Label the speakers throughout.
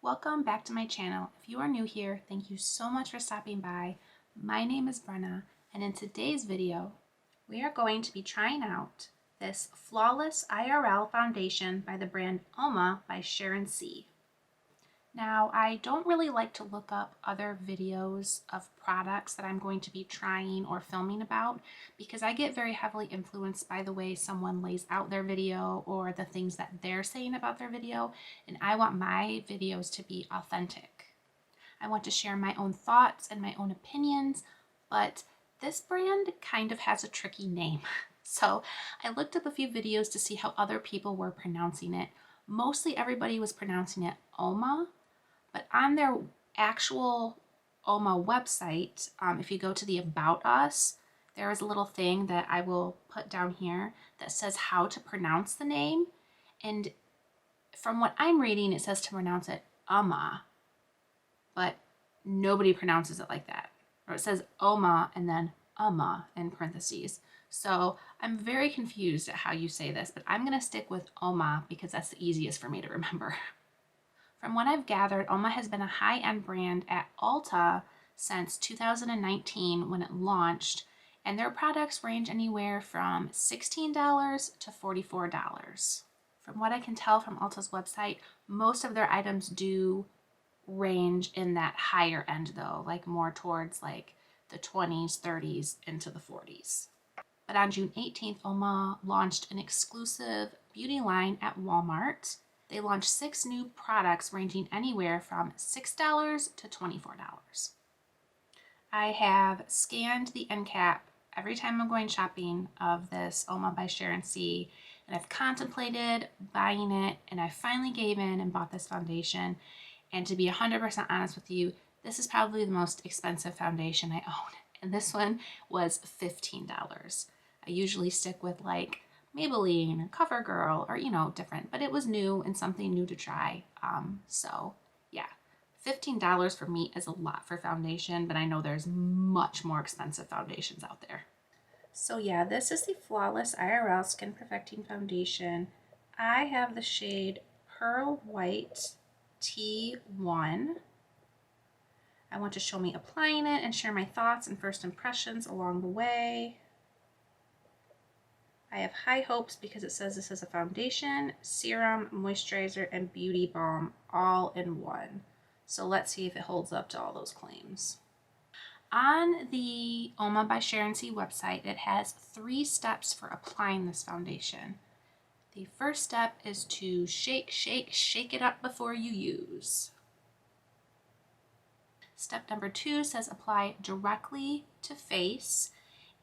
Speaker 1: Welcome back to my channel. If you are new here, thank you so much for stopping by. My name is Brenna, and in today's video, we are going to be trying out this Flawless IRL foundation by the brand UOMA by Sharon C. Now, I don't really like to look up other videos of products that I'm going to be trying or filming about because I get very heavily influenced by the way someone lays out their video or the things that they're saying about their video, and I want my videos to be authentic. I want to share my own thoughts and my own opinions, but this brand kind of has a tricky name. So I looked up a few videos to see how other people were pronouncing it. Mostly everybody was pronouncing it UOMA. But on their actual UOMA website, if you go to the About Us, there is a little thing that I will put down here that says how to pronounce the name. And from what I'm reading, it says to pronounce it UOMA, but nobody pronounces it like that. Or it says UOMA and then UOMA in parentheses. So I'm very confused at how you say this, but I'm going to stick with UOMA because that's the easiest for me to remember. From what I've gathered, UOMA has been a high-end brand at Ulta since 2019 when it launched, and their products range anywhere from $16 to $44. From what I can tell from Ulta's website, most of their items do range in that higher end though, like more towards like the 20s, 30s, into the 40s. But on June 18th, UOMA launched an exclusive beauty line at Walmart. They launched 6 new products ranging anywhere from $6 to $24. I have scanned the end cap every time I'm going shopping of this UOMA by Sharon C, and I've contemplated buying it, and I finally gave in and bought this foundation. And to be 100% honest with you, this is probably the most expensive foundation I own, and this one was $15. I usually stick with like Maybelline or CoverGirl or, you know, different, but it was new and something new to try. So yeah, $15 for me is a lot for foundation, but I know there's much more expensive foundations out there. So yeah, this is the Flawless IRL Skin Perfecting Foundation. I have the shade Pearl White T1. I want to show me applying it and share my thoughts and first impressions along the way. I have high hopes because it says this is a foundation, serum, moisturizer, and beauty balm all in one. So let's see if it holds up to all those claims. On the UOMAbySharonC website, it has 3 steps for applying this foundation. The first step is to shake, shake, shake it up before you use. Step number 2 says apply directly to face.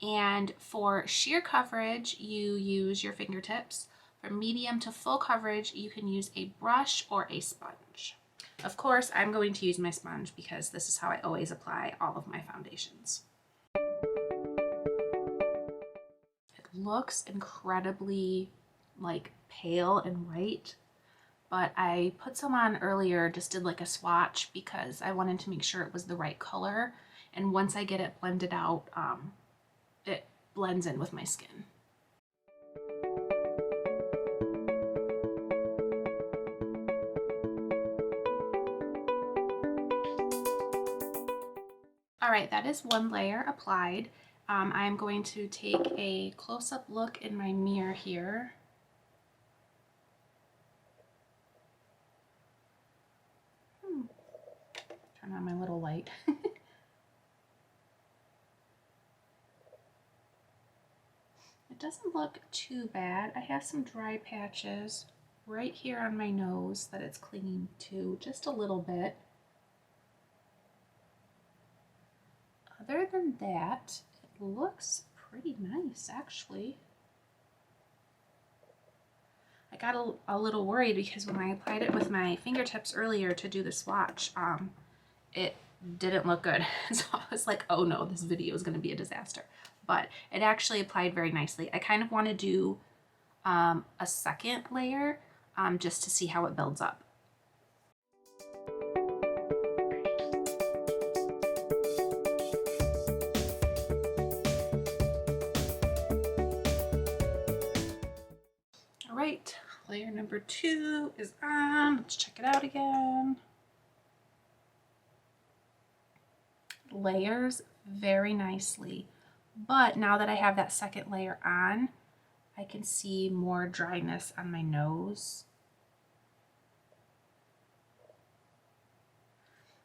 Speaker 1: And for sheer coverage, you use your fingertips. For medium to full coverage, you can use a brush or a sponge. Of course, I'm going to use my sponge because this is how I always apply all of my foundations. It looks incredibly like pale and white, but I put some on earlier, just did like a swatch because I wanted to make sure it was the right color. And once I get it blended out, it blends in with my skin. All right, that is one layer applied. I'm going to take a close-up look in my mirror here. Turn on my little light. It doesn't look too bad. I have some dry patches right here on my nose that it's clinging to just a little bit. Other than that, it looks pretty nice actually. I got a little worried because when I applied it with my fingertips earlier to do the swatch, it didn't look good. So I was like, oh no, this video is going to be a disaster. But it actually applied very nicely. I kind of want to do a second layer just to see how it builds up. All right, layer number 2 is on. Let's check it out again. layers very nicely. But now that I have that second layer on, I can see more dryness on my nose.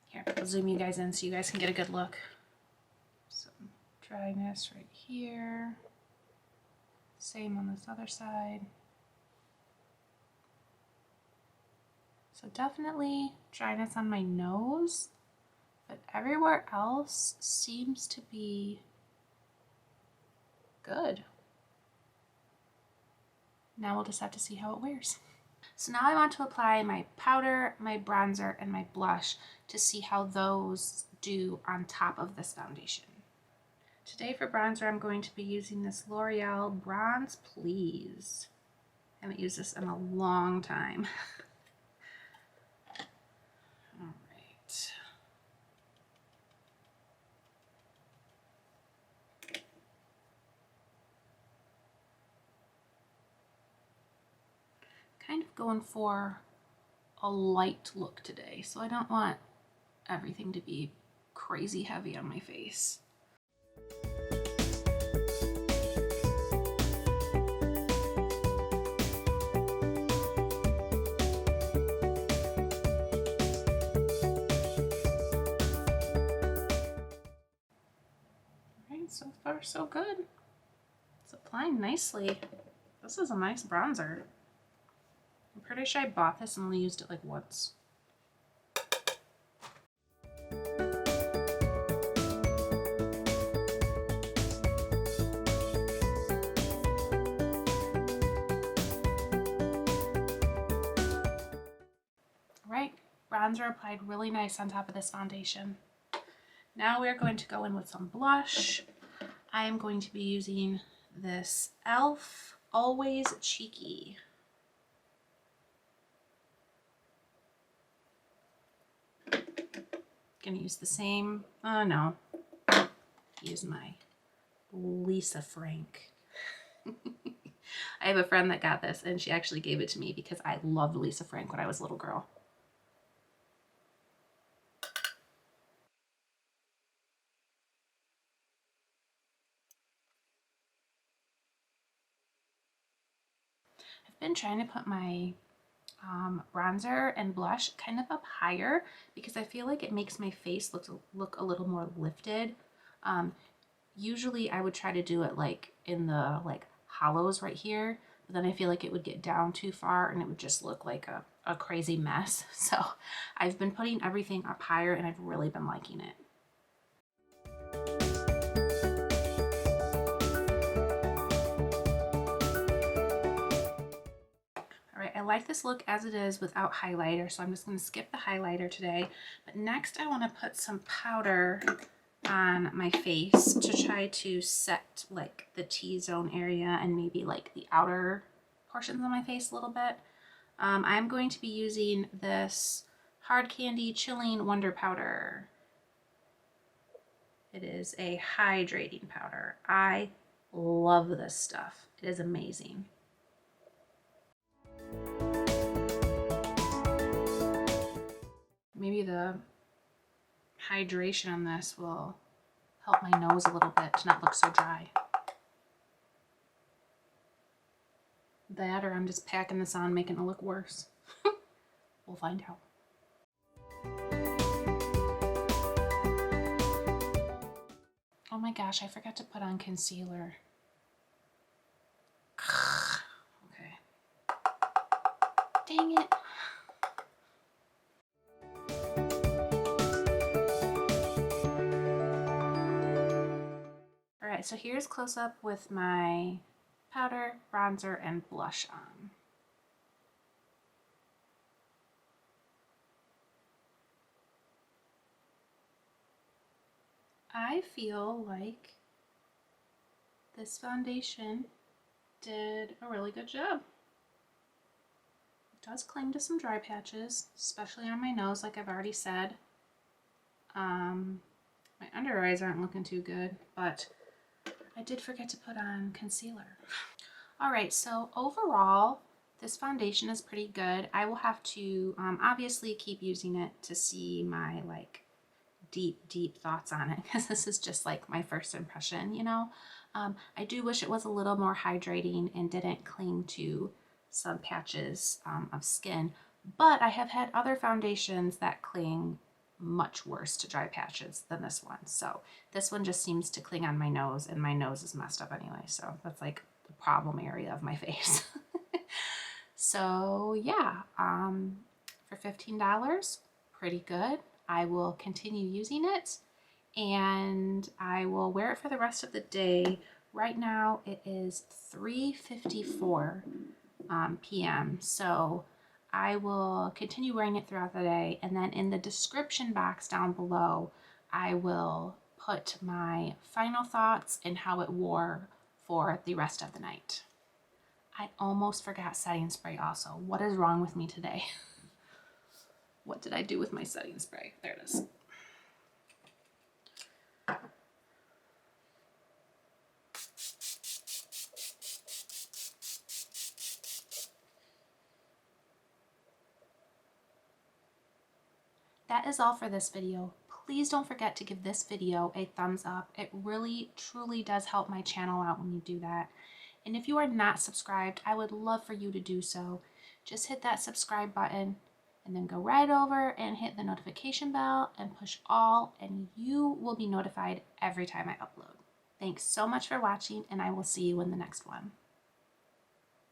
Speaker 1: Here, I'll zoom you guys in so you guys can get a good look. Some dryness right here. Same on this other side. So definitely dryness on my nose, but everywhere else seems to be good. Now we'll just have to see how it wears. So now I want to apply my powder, my bronzer, and my blush to see how those do on top of this foundation. Today for bronzer, I'm going to be using this L'Oreal Bronze Please. I haven't used this in a long time. All right. Kind of going for a light look today, so I don't want everything to be crazy heavy on my face. Alright, so far so good. It's applying nicely. This is a nice bronzer. I'm pretty sure I bought this and only used it like once. Right, bronzer applied really nice on top of this foundation. Now we're going to go in with some blush. I am going to be using this e.l.f. Always Cheeky. Gonna use the same, no, use my Lisa Frank. I have a friend that got this and she actually gave it to me because I loved Lisa Frank when I was a little girl. I've been trying to put my bronzer and blush kind of up higher because I feel like it makes my face look a little more lifted. Usually I would try to do it like in the hollows right here, but then I feel like it would get down too far and it would just look like a crazy mess. So I've been putting everything up higher and I've really been liking it. I like this look as it is without highlighter, so I'm just going to skip the highlighter today. But next I want to put some powder on my face to try to set like the T-zone area and maybe like the outer portions of my face a little bit. I'm going to be using this Hard Candy Chilling Wonder Powder. It is a hydrating powder. I love this stuff. It is amazing. Maybe the hydration on this will help my nose a little bit to not look so dry. That, or I'm just packing this on, making it look worse. We'll find out. Oh my gosh, I forgot to put on concealer. Okay. Dang it. Alright, so here's close up with my powder, bronzer, and blush on. I feel like this foundation did a really good job. It does cling to some dry patches, especially on my nose, like I've already said. My under eyes aren't looking too good, but I did forget to put on concealer. Alright, so overall, this foundation is pretty good. I will have to obviously keep using it to see my deep thoughts on it because this is just like my first impression, you know. I do wish it was a little more hydrating and didn't cling to some patches of skin, but I have had other foundations that cling much worse to dry patches than this one. So this one just seems to cling on my nose, and my nose is messed up anyway, so that's like the problem area of my face. So yeah, for $15, pretty good. I will continue using it, and I will wear it for the rest of the day. Right now it is 3:54 p.m. So I will continue wearing it throughout the day, and then in the description box down below I will put my final thoughts and how it wore for the rest of the night. I almost forgot setting spray also. What is wrong with me today? What did I do with my setting spray? There it is. That is all for this video. Please don't forget to give this video a thumbs up. It really, truly does help my channel out when you do that. And if you are not subscribed, I would love for you to do so. Just hit that subscribe button and then go right over and hit the notification bell and push all, and you will be notified every time I upload. Thanks so much for watching, and I will see you in the next one.